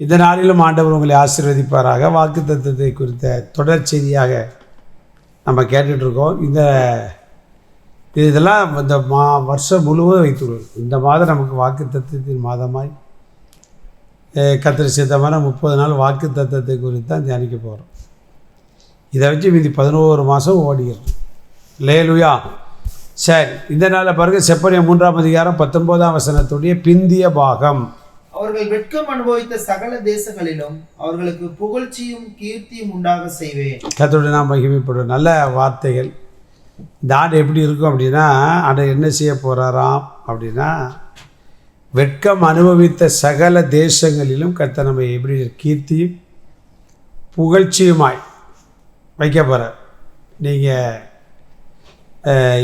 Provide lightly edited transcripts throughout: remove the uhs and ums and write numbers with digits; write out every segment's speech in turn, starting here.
இந்த நாளிலும் ஆண்டவர் உங்களை ஆசீர்வதிப்பாராக. வாக்குத்தத்தத்தை குறித்த தொடர் செய்தியாக நம்ம கேட்டுட்ருக்கோம். இதெல்லாம் இந்த வருஷம் முழுவதும் வைத்துள்ளோம். இந்த மாதம் நமக்கு வாக்குத்தத்தத்தின் மாதமாய் கர்த்தர் சித்தமான 30 நாள் வாக்குத்தத்தத்தை குறித்து தான் தியானிக்க போகிறோம். இதை வச்சு மீதி 11 மாதம் ஓடிக்கிறோம். லேலுயா. சரி, இந்த நாளில் பாருங்கள், செப்பனியா 3ஆம் அதிகாரம் 19ஆம் வசனத்துடைய பிந்திய பாகம். அவர்கள் வெட்கம் அனுபவித்த சகல தேசங்களிலும் அவர்களுக்கு புகழ்ச்சியும் கீர்த்தியும் உண்டாக செய்வேன். கர்த்தருடைய நாம் மகிமைப்படும் நல்ல வார்த்தைகள். இந்த ஆண்டு எப்படி இருக்கும் அப்படின்னா, ஆண்டு என்ன செய்ய போகிறாராம் அப்படின்னா, வெட்கம் அனுபவித்த சகல தேசங்களிலும் கர்த்தர் நம்ம எப்படி கீர்த்தியும் புகழ்ச்சியுமாய் வைக்க போகிறார். நீங்கள்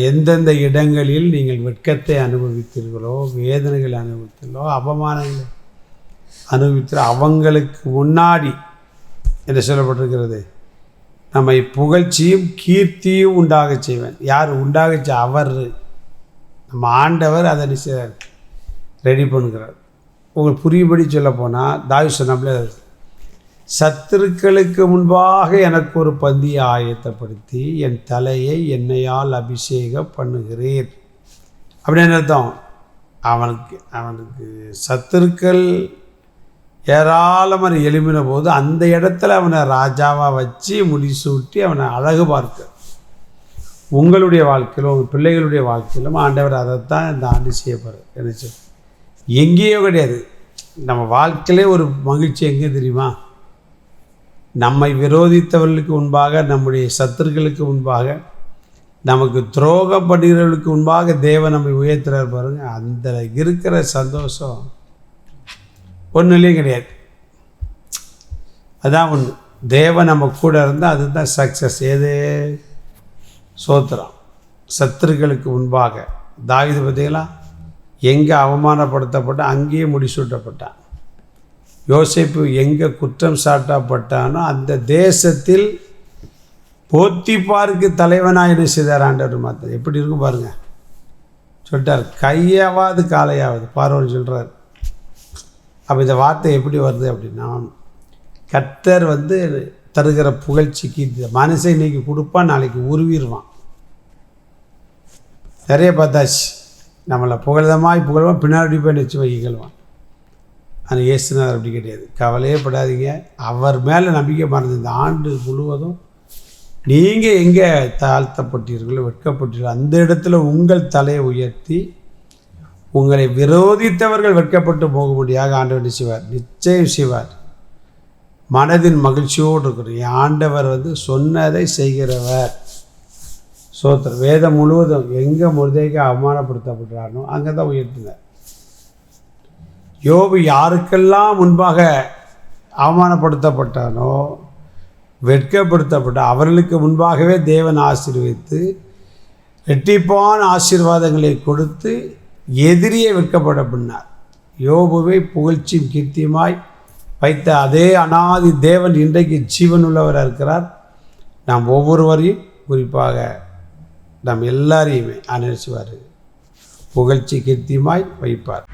எந்தெந்த இடங்களில் நீங்கள் வெட்கத்தை அனுபவித்தீர்களோ, வேதனைகளை அனுபவித்தீர்களோ, அவமானங்களை அனுபவித்தீர்களோ, அவங்களுக்கு முன்னாடி என்ன சொல்லப்பட்டிருக்கிறது, நம்மை புகழ்ச்சியும் கீர்த்தியும் உண்டாக செய்வேன். யார் உண்டாகச்ச? அவர், நம்ம ஆண்டவர் அதை நிச்சயம் ரெடி பண்ணுகிறார். உங்களுக்கு புரியும்படி சொல்ல போனால், தாவீது சொன்னாப்ல, சத்துருக்களுக்கு முன்பாக எனக்கு ஒரு பந்தியை ஆயத்தப்படுத்தி என் தலையை எண்ணெயால் அபிஷேகம் பண்ணுகிறேன் அப்படின்னு அர்த்தம். அவனுக்கு சத்துருக்கள் ஏராளமாக எழுப்பின போது அந்த இடத்துல அவனை ராஜாவாக வச்சு முடிசூட்டி அவனை அழகு பார்க்க. உங்களுடைய வாழ்க்கையிலும் உங்கள் பிள்ளைகளுடைய வாழ்க்கையிலும் ஆண்டவர் அதைத்தான் இந்த ஆண்டு செய்யப்படுறார். என்ன எங்கேயோ கிடையாது. நம்ம வாழ்க்கையிலே ஒரு மகிழ்ச்சி எங்கே தெரியுமா? நம்மை விரோதித்தவர்களுக்கு முன்பாக, நம்முடைய சத்துருக்களுக்கு முன்பாக, நமக்கு துரோகம் பண்ணுகிறவர்களுக்கு முன்பாக தேவன் நம்மை உயர்த்துறார் பாருங்க. அந்த இருக்கிற சந்தோஷம் ஒன்றுலேயும் கிடையாது. அதான் ஒன்று. தேவன் நம்ம கூட இருந்தால் அதுதான் சக்ஸஸ். ஏதே சோத்திரம். சத்துருக்களுக்கு முன்பாக தாவீது பார்த்தீங்களா, எங்கே அவமானப்படுத்தப்பட்ட அங்கேயே முடிசூட்டப்பட்டான். யோசேப்பு எங்கே குற்றம் சாட்டப்பட்டானோ அந்த தேசத்தில் போத்திபாருக்கு தலைவனாக என்ன செய்தார் ஆண்டவர் மாற்ற. எப்படி இருக்கும் பாருங்கள். சொல்லிட்டார், கையாவது காலையாவது பார்வன் சொல்கிறார். அப்போ இந்த வார்த்தை எப்படி வருது அப்படின்னா, கர்த்தர் தருகிற புகழ்ச்சிக்கு மனுஷன் இன்னைக்கு கொடுப்பான், நாளைக்கு உருவிடுவான். நிறைய பார்த்தாச்சு. நம்மளை புகழ்வான், பின்னாடி போய் நிச்சயம் வைக்கல்வான். ஆனால் இயேசுநாதர் அப்படி கிடையாது. கவலையே படாதீங்க. அவர் மேலே நம்பிக்கை மறந்து இந்த ஆண்டு முழுவதும் நீங்கள் எங்கே தாழ்த்தப்பட்டீர்களோ, வெட்கப்பட்டீர்களோ, அந்த இடத்துல உங்கள் தலையை உயர்த்தி உங்களை விரோதித்தவர்கள் வெட்கப்பட்டு போகும்படியாக ஆண்டவர் செய்வார். நிச்சயம் செய்வார். மனதின் மகிழ்ச்சியோடு இருக்கிற ஆண்டவர் சொன்னதை செய்கிறவர். சோத்திரம். வேதம் முழுவதும் எங்கே முருதைக்கு அவமானப்படுத்தப்படுறானோ அங்கே தான் உயர்த்தினார். யோபு யாருக்கெல்லாம் முன்பாக அவமானப்படுத்தப்பட்டானோ, வெட்கப்படுத்தப்பட்ட அவர்களுக்கு முன்பாகவே தேவன் ஆசீர்வதித்து இரட்டிப்பான ஆசீர்வாதங்களை கொடுத்து எதிரியை வெட்கப்பட பண்ணார். யோபுவை புகழ்ச்சியும் கீர்த்தியுமாய் வைத்த அதே அனாதி தேவன் இன்றைக்கு ஜீவன் உள்ளவராக இருக்கிறார். நாம் ஒவ்வொருவரையும், குறிப்பாக நாம் எல்லாரையுமே அனுசரிச்சுவார், புகழ்ச்சி கீர்த்தியுமாய் வைப்பார்.